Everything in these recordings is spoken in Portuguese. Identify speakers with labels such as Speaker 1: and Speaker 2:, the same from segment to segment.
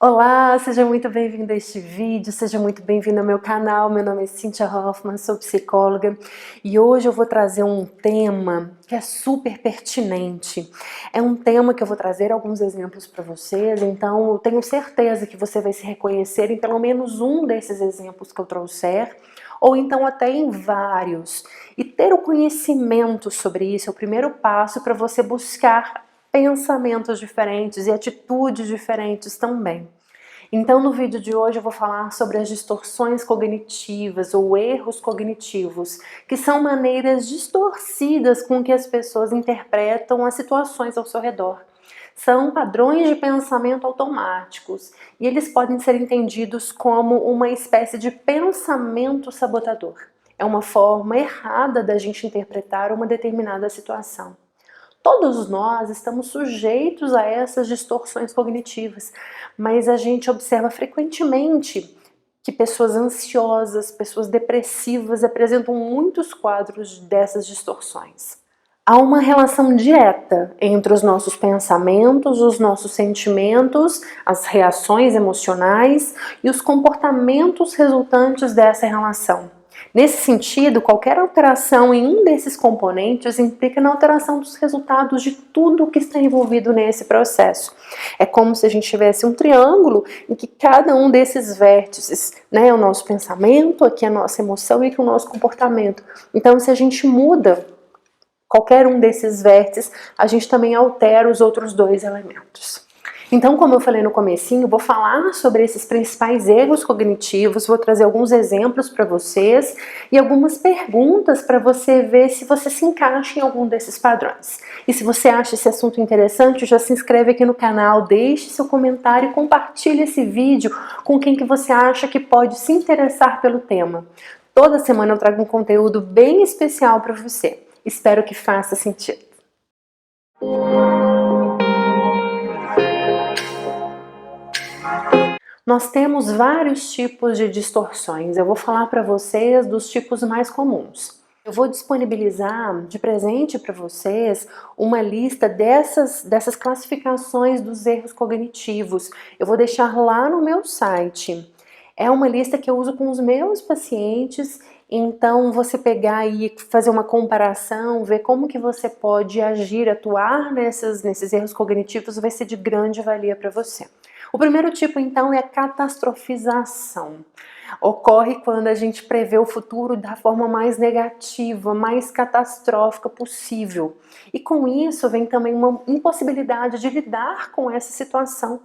Speaker 1: Olá, seja muito bem-vindo a este vídeo, seja muito bem-vindo ao meu canal. Meu nome é Cynthia Hoffman, sou psicóloga e hoje eu vou trazer um tema que é super pertinente. É um tema que eu vou trazer alguns exemplos para vocês, então eu tenho certeza que você vai se reconhecer em pelo menos um desses exemplos que eu trouxer, ou então até em vários. E ter o conhecimento sobre isso é o primeiro passo para você buscar pensamentos diferentes e atitudes diferentes também. Então, no vídeo de hoje eu vou falar sobre as distorções cognitivas ou erros cognitivos, que são maneiras distorcidas com que as pessoas interpretam as situações ao seu redor. São padrões de pensamento automáticos e eles podem ser entendidos como uma espécie de pensamento sabotador. É uma forma errada da gente interpretar uma determinada situação. Todos nós estamos sujeitos a essas distorções cognitivas, mas a gente observa frequentemente que pessoas ansiosas, pessoas depressivas apresentam muitos quadros dessas distorções. Há uma relação direta entre os nossos pensamentos, os nossos sentimentos, as reações emocionais e os comportamentos resultantes dessa relação. Nesse sentido, qualquer alteração em um desses componentes implica na alteração dos resultados de tudo que está envolvido nesse processo. É como se a gente tivesse um triângulo em que cada um desses vértices, o nosso pensamento, aqui a nossa emoção e aqui o nosso comportamento. Então, se a gente muda qualquer um desses vértices, a gente também altera os outros dois elementos. Então, como eu falei no comecinho, vou falar sobre esses principais erros cognitivos, vou trazer alguns exemplos para vocês e algumas perguntas para você ver se você se encaixa em algum desses padrões. E se você acha esse assunto interessante, já se inscreve aqui no canal, deixe seu comentário e compartilhe esse vídeo com quem que você acha que pode se interessar pelo tema. Toda semana eu trago um conteúdo bem especial para você. Espero que faça sentido. Nós temos vários tipos de distorções. Eu vou falar para vocês dos tipos mais comuns. Eu vou disponibilizar de presente para vocês uma lista dessas classificações dos erros cognitivos. Eu vou deixar lá no meu site. É uma lista que eu uso com os meus pacientes, então você pegar e fazer uma comparação, ver como que você pode agir, atuar nesses erros cognitivos vai ser de grande valia para você. O primeiro tipo, então, é a catastrofização. Ocorre quando a gente prevê o futuro da forma mais negativa, mais catastrófica possível. E com isso vem também uma impossibilidade de lidar com essa situação.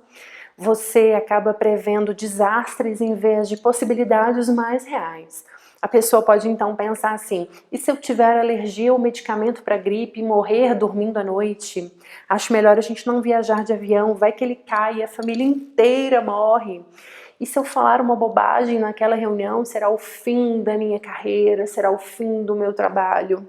Speaker 1: Você acaba prevendo desastres em vez de possibilidades mais reais. A pessoa pode então pensar assim: e se eu tiver alergia ao medicamento para gripe e morrer dormindo à noite? Acho melhor a gente não viajar de avião, vai que ele cai e a família inteira morre. E se eu falar uma bobagem naquela reunião, será o fim da minha carreira, será o fim do meu trabalho.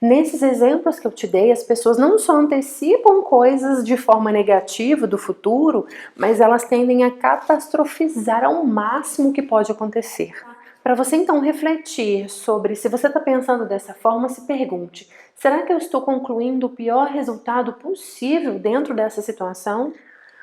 Speaker 1: Nesses exemplos que eu te dei, as pessoas não só antecipam coisas de forma negativa do futuro, mas elas tendem a catastrofizar ao máximo o que pode acontecer. Para você então refletir sobre se você está pensando dessa forma, se pergunte: será que eu estou concluindo o pior resultado possível dentro dessa situação?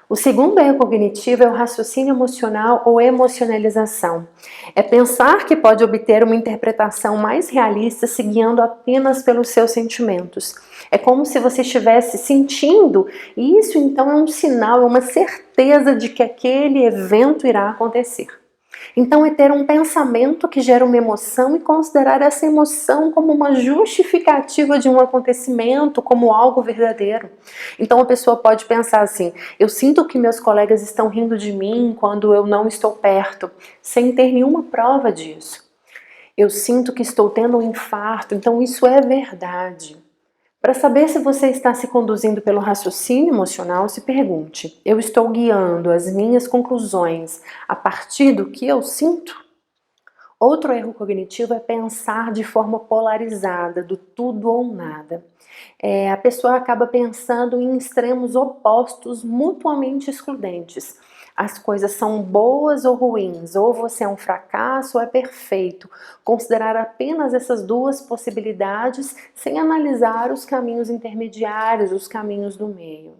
Speaker 1: O segundo erro cognitivo é o raciocínio emocional ou emocionalização. É pensar que pode obter uma interpretação mais realista se guiando apenas pelos seus sentimentos. É como se você estivesse sentindo, e isso então é um sinal, é uma certeza de que aquele evento irá acontecer. Então é ter um pensamento que gera uma emoção e considerar essa emoção como uma justificativa de um acontecimento, como algo verdadeiro. Então a pessoa pode pensar assim: eu sinto que meus colegas estão rindo de mim quando eu não estou perto, sem ter nenhuma prova disso. Eu sinto que estou tendo um infarto, então isso é verdade. Para saber se você está se conduzindo pelo raciocínio emocional, se pergunte: eu estou guiando as minhas conclusões a partir do que eu sinto? Outro erro cognitivo é pensar de forma polarizada, do tudo ou nada. A pessoa acaba pensando em extremos opostos mutuamente excludentes. As coisas são boas ou ruins, ou você é um fracasso ou é perfeito. Considerar apenas essas duas possibilidades sem analisar os caminhos intermediários, os caminhos do meio.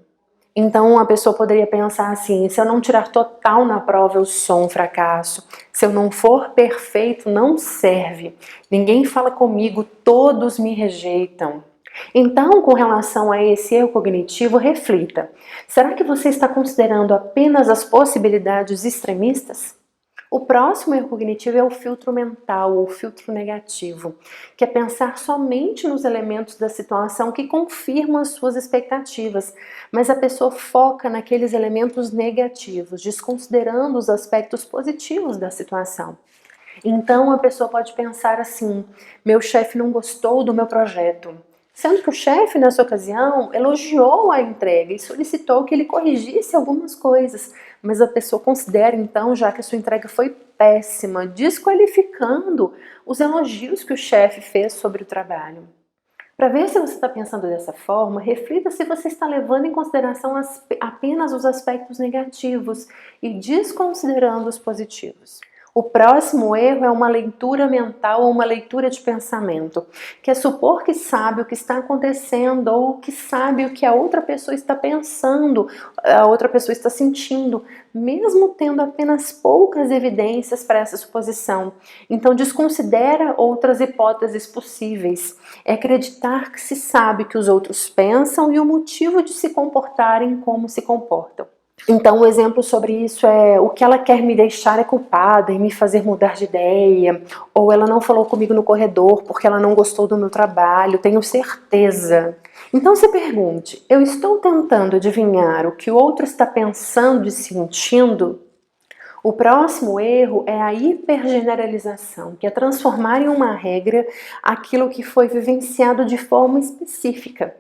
Speaker 1: Então a pessoa poderia pensar assim: se eu não tirar total na prova, eu sou um fracasso. Se eu não for perfeito, não serve. Ninguém fala comigo, todos me rejeitam. Então, com relação a esse erro cognitivo, reflita: será que você está considerando apenas as possibilidades extremistas? O próximo erro cognitivo é o filtro mental, ou filtro negativo, que é pensar somente nos elementos da situação que confirmam as suas expectativas, mas a pessoa foca naqueles elementos negativos, desconsiderando os aspectos positivos da situação. Então a pessoa pode pensar assim: meu chefe não gostou do meu projeto. Sendo que o chefe, nessa ocasião, elogiou a entrega e solicitou que ele corrigisse algumas coisas. Mas a pessoa considera, então, já que a sua entrega foi péssima, desqualificando os elogios que o chefe fez sobre o trabalho. Para ver se você está pensando dessa forma, reflita se você está levando em consideração apenas os aspectos negativos e desconsiderando os positivos. O próximo erro é uma leitura mental ou uma leitura de pensamento, que é supor que sabe o que está acontecendo ou que sabe o que a outra pessoa está pensando, a outra pessoa está sentindo, mesmo tendo apenas poucas evidências para essa suposição. Então desconsidera outras hipóteses possíveis. É acreditar que se sabe que os outros pensam e o motivo de se comportarem como se comportam. Então, um exemplo sobre isso é: o que ela quer me deixar é culpada e me fazer mudar de ideia, ou ela não falou comigo no corredor porque ela não gostou do meu trabalho, tenho certeza. Então se pergunte: eu estou tentando adivinhar o que o outro está pensando e sentindo? O próximo erro é a hipergeneralização, que é transformar em uma regra aquilo que foi vivenciado de forma específica.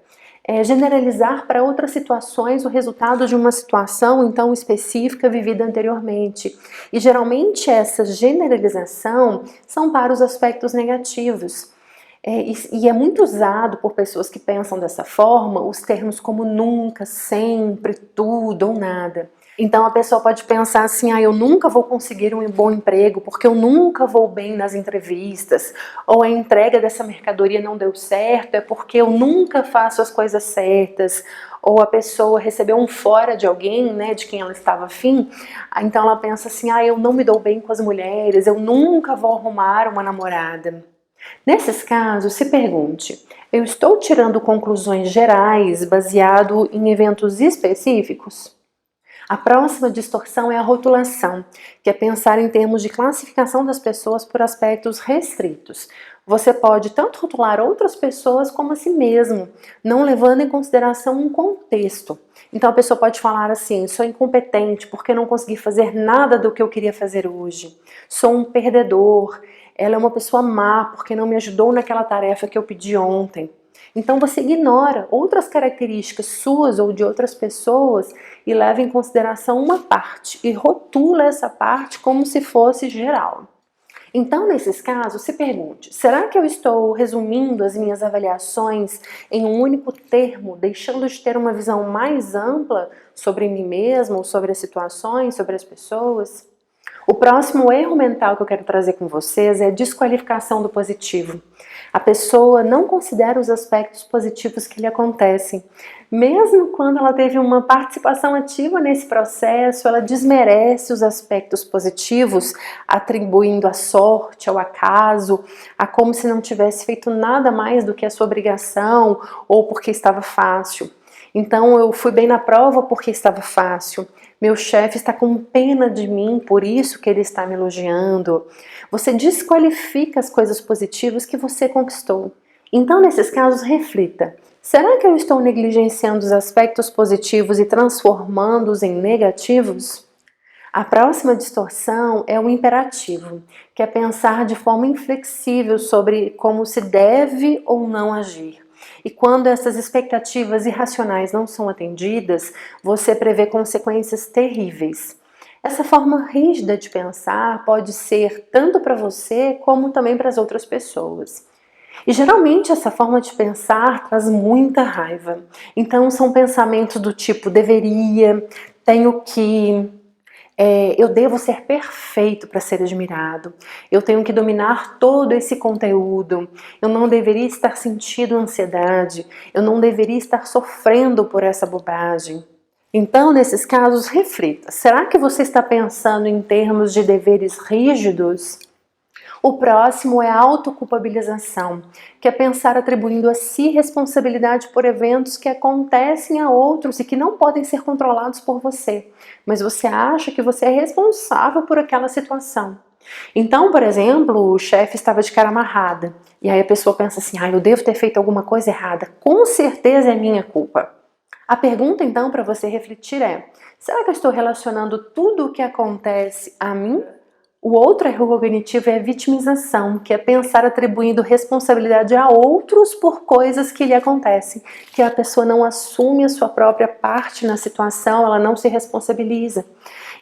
Speaker 1: É generalizar para outras situações o resultado de uma situação então específica vivida anteriormente. E geralmente essa generalização são para os aspectos negativos. E é muito usado por pessoas que pensam dessa forma os termos como nunca, sempre, tudo ou nada. Então a pessoa pode pensar assim: eu nunca vou conseguir um bom emprego porque eu nunca vou bem nas entrevistas, ou a entrega dessa mercadoria não deu certo é porque eu nunca faço as coisas certas, ou a pessoa recebeu um fora de alguém, né, de quem ela estava afim, então ela pensa assim: eu não me dou bem com as mulheres, eu nunca vou arrumar uma namorada. Nesses casos, se pergunte: eu estou tirando conclusões gerais baseado em eventos específicos? A próxima distorção é a rotulação, que é pensar em termos de classificação das pessoas por aspectos restritos. Você pode tanto rotular outras pessoas como a si mesmo, não levando em consideração um contexto. Então a pessoa pode falar assim: sou incompetente porque não consegui fazer nada do que eu queria fazer hoje. Sou um perdedor. Ela é uma pessoa má porque não me ajudou naquela tarefa que eu pedi ontem. Então você ignora outras características suas ou de outras pessoas e leva em consideração uma parte e rotula essa parte como se fosse geral. Então, nesses casos, se pergunte: será que eu estou resumindo as minhas avaliações em um único termo, deixando de ter uma visão mais ampla sobre mim mesmo, sobre as situações, sobre as pessoas? O próximo erro mental que eu quero trazer com vocês é a desqualificação do positivo. A pessoa não considera os aspectos positivos que lhe acontecem. Mesmo quando ela teve uma participação ativa nesse processo, ela desmerece os aspectos positivos, atribuindo a sorte, ao acaso, a como se não tivesse feito nada mais do que a sua obrigação ou porque estava fácil. Então eu fui bem na prova porque estava fácil. Meu chefe está com pena de mim, por isso que ele está me elogiando. Você desqualifica as coisas positivas que você conquistou. Então, nesses casos, reflita: será que eu estou negligenciando os aspectos positivos e transformando-os em negativos? A próxima distorção é o imperativo, que é pensar de forma inflexível sobre como se deve ou não agir. E quando essas expectativas irracionais não são atendidas, você prevê consequências terríveis. Essa forma rígida de pensar pode ser tanto para você como também para as outras pessoas. E geralmente essa forma de pensar traz muita raiva. Então são pensamentos do tipo deveria, tenho que, eu devo ser perfeito para ser admirado, eu tenho que dominar todo esse conteúdo, eu não deveria estar sentindo ansiedade, eu não deveria estar sofrendo por essa bobagem. Então, nesses casos, reflita. Será que você está pensando em termos de deveres rígidos? O próximo é a autoculpabilização, que é pensar atribuindo a si responsabilidade por eventos que acontecem a outros e que não podem ser controlados por você, mas você acha que você é responsável por aquela situação. Então, por exemplo, o chefe estava de cara amarrada, e aí a pessoa pensa assim, eu devo ter feito alguma coisa errada, com certeza é minha culpa. A pergunta então para você refletir é, será que eu estou relacionando tudo o que acontece a mim? O outro erro cognitivo é a vitimização, que é pensar atribuindo responsabilidade a outros por coisas que lhe acontecem, que a pessoa não assume a sua própria parte na situação, ela não se responsabiliza.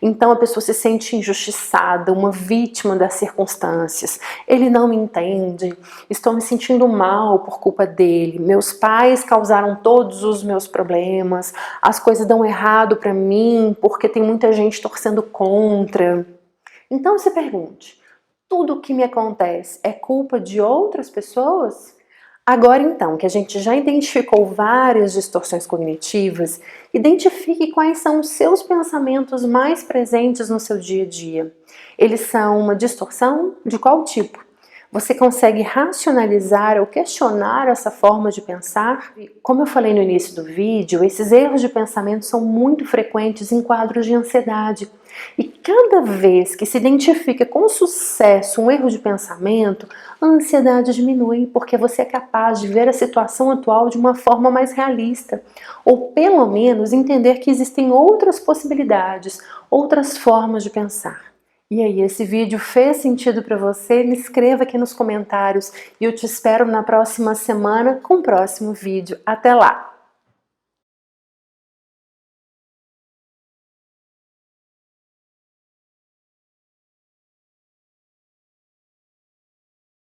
Speaker 1: Então a pessoa se sente injustiçada, uma vítima das circunstâncias. Ele não me entende, estou me sentindo mal por culpa dele, meus pais causaram todos os meus problemas, as coisas dão errado para mim porque tem muita gente torcendo contra. Então se pergunte, tudo o que me acontece é culpa de outras pessoas? Agora então, que a gente já identificou várias distorções cognitivas, identifique quais são os seus pensamentos mais presentes no seu dia a dia. Eles são uma distorção de qual tipo? Você consegue racionalizar ou questionar essa forma de pensar? Como eu falei no início do vídeo, esses erros de pensamento são muito frequentes em quadros de ansiedade. E cada vez que se identifica com sucesso um erro de pensamento, a ansiedade diminui, porque você é capaz de ver a situação atual de uma forma mais realista, ou pelo menos entender que existem outras possibilidades, outras formas de pensar. E aí, esse vídeo fez sentido para você? Me escreva aqui nos comentários e eu te espero na próxima semana com o próximo vídeo. Até lá!